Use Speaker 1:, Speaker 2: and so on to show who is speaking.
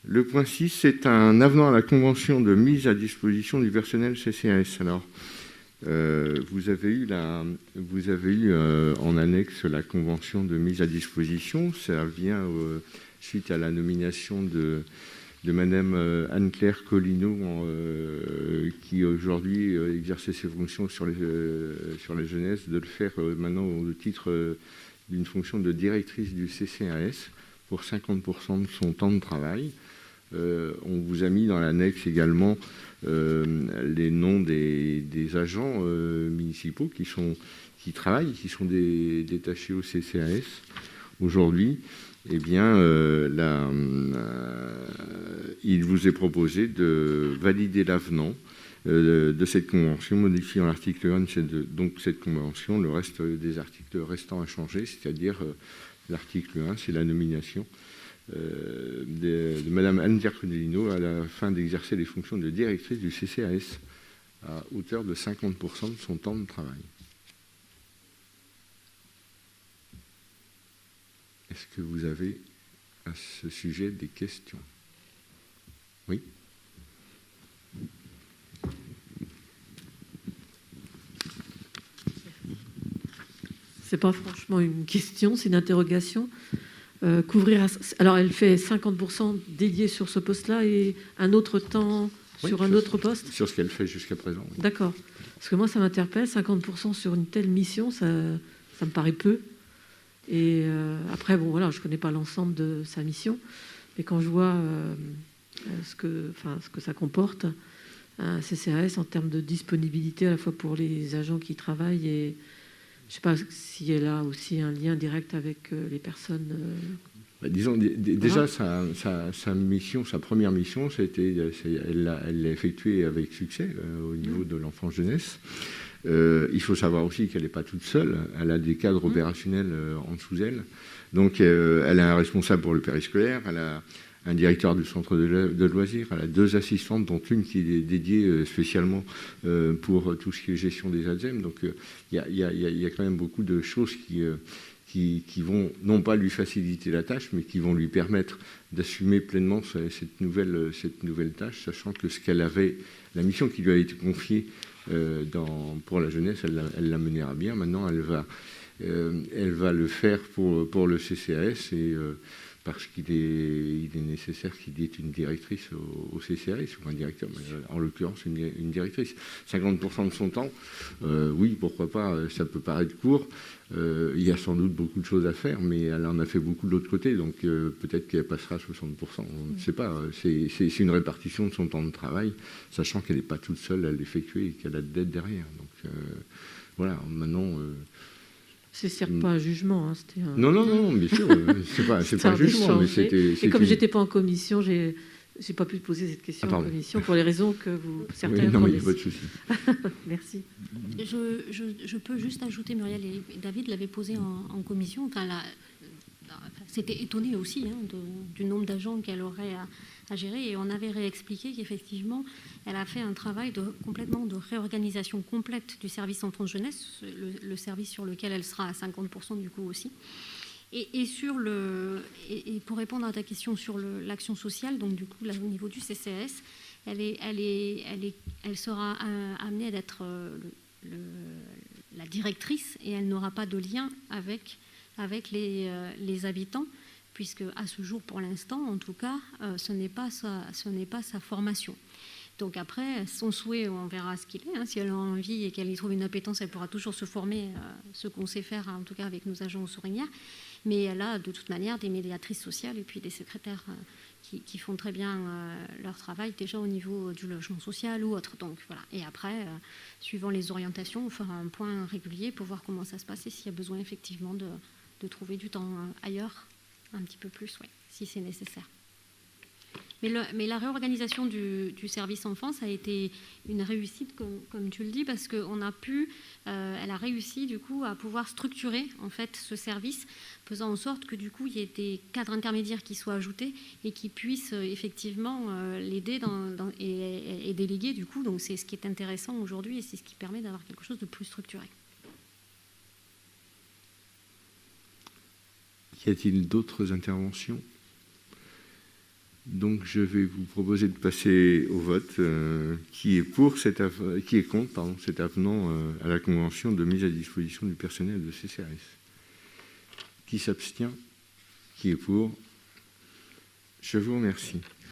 Speaker 1: Le point 6, c'est un avenant à la convention de mise à disposition du personnel CCAS. Alors, vous avez eu en annexe la convention de mise à disposition. Ça vient suite à la nomination de Madame Anne-Claire Collineau, qui aujourd'hui exerçait ses fonctions sur la jeunesse, de le faire maintenant au titre d'une fonction de directrice du CCAS pour 50% de son temps de travail. On vous a mis dans l'annexe également les noms des agents municipaux qui travaillent, qui sont détachés au CCAS. Aujourd'hui, eh bien, il vous est proposé de valider l'avenant de cette convention, modifiant l'article 1 donc cette convention, le reste des articles restants à changer, c'est-à-dire l'article 1, c'est la nomination de Mme Anne-Claire Collineau à la fin d'exercer les fonctions de directrice du CCAS à hauteur de 50% de son temps de travail. Est-ce que vous avez à ce sujet des questions? Oui.
Speaker 2: C'est pas franchement une question, c'est une interrogation. Alors, elle fait 50% dédié sur ce poste-là et un autre temps sur un autre poste?
Speaker 1: Sur ce qu'elle fait jusqu'à présent. Oui.
Speaker 2: D'accord. Parce que moi, ça m'interpelle, 50% sur une telle mission, ça me paraît peu. Et après, bon, voilà, je ne connais pas l'ensemble de sa mission, mais quand je vois ce que ça comporte, un CCAS en termes de disponibilité à la fois pour les agents qui travaillent et je ne sais pas si elle a aussi un lien direct avec les personnes.
Speaker 1: Disons, déjà, sa mission, sa première mission, elle l'a effectuée avec succès au niveau de l'enfant-jeunesse. Il faut savoir aussi qu'elle n'est pas toute seule. Elle a des cadres opérationnels en dessous d'elle. Donc, elle a un responsable pour le périscolaire, elle a un directeur du centre de loisirs, elle a 2 assistantes, dont une qui est dédiée spécialement pour tout ce qui est gestion des ADSEM. Donc, il y a quand même beaucoup de choses qui vont non pas lui faciliter la tâche, mais qui vont lui permettre d'assumer pleinement cette nouvelle tâche, sachant que la mission qui lui a été confiée pour la jeunesse, elle la menera bien. Maintenant, elle va le faire pour le CCAS parce qu'il est nécessaire qu'il y ait une directrice au CCAS, ou un directeur, mais en l'occurrence une directrice. 50% de son temps, oui, pourquoi pas, ça peut paraître court. Il y a sans doute beaucoup de choses à faire, mais elle en a fait beaucoup de l'autre côté, donc peut-être qu'elle passera à 60%. On ne sait pas, c'est une répartition de son temps de travail, sachant qu'elle n'est pas toute seule à l'effectuer et qu'elle a de l'aide derrière. Donc voilà, maintenant...
Speaker 2: C'est pas un jugement. Hein,
Speaker 1: non, bien sûr, c'est pas un jugement. Mais
Speaker 2: et comme j'étais pas en commission, j'ai pas pu poser cette question en commission pour les raisons que certains
Speaker 1: non, mais il n'y a pas de souci.
Speaker 2: Merci.
Speaker 3: Je peux juste ajouter, Muriel et David l'avaient posé en commission. Enfin, c'était étonné aussi du nombre d'agents qu'elle aurait à gérer, et on avait réexpliqué qu'effectivement, elle a fait un travail complètement de réorganisation complète du service enfance-jeunesse, le service sur lequel elle sera à 50% du coup aussi. Et pour répondre à ta question sur l'action sociale, donc du coup là au niveau du CCAS, elle sera amenée d'être la directrice, et elle n'aura pas de lien avec les habitants, puisque à ce jour, pour l'instant, en tout cas, ce n'est pas sa formation. Donc après, son souhait, on verra ce qu'il est. Hein. Si elle a envie et qu'elle y trouve une appétence, elle pourra toujours se former, ce qu'on sait faire, en tout cas avec nos agents aux Sourinières. Mais elle a de toute manière des médiatrices sociales et puis des secrétaires qui font très bien leur travail, déjà au niveau du logement social ou autre. Donc voilà. Et après, suivant les orientations, on fera un point régulier pour voir comment ça se passe et s'il y a besoin effectivement de trouver du temps ailleurs, un petit peu plus, oui, si c'est nécessaire. Mais la réorganisation du service enfance a été une réussite, comme tu le dis, parce qu'elle a réussi du coup à pouvoir structurer en fait ce service, faisant en sorte que du coup il y ait des cadres intermédiaires qui soient ajoutés et qui puissent effectivement l'aider et déléguer du coup. Donc c'est ce qui est intéressant aujourd'hui et c'est ce qui permet d'avoir quelque chose de plus structuré. Y
Speaker 1: a-t-il d'autres interventions ? Donc je vais vous proposer de passer au vote. Qui est contre cet avenant à la convention de mise à disposition du personnel de CCAS? Qui s'abstient? Qui est pour? Je vous remercie.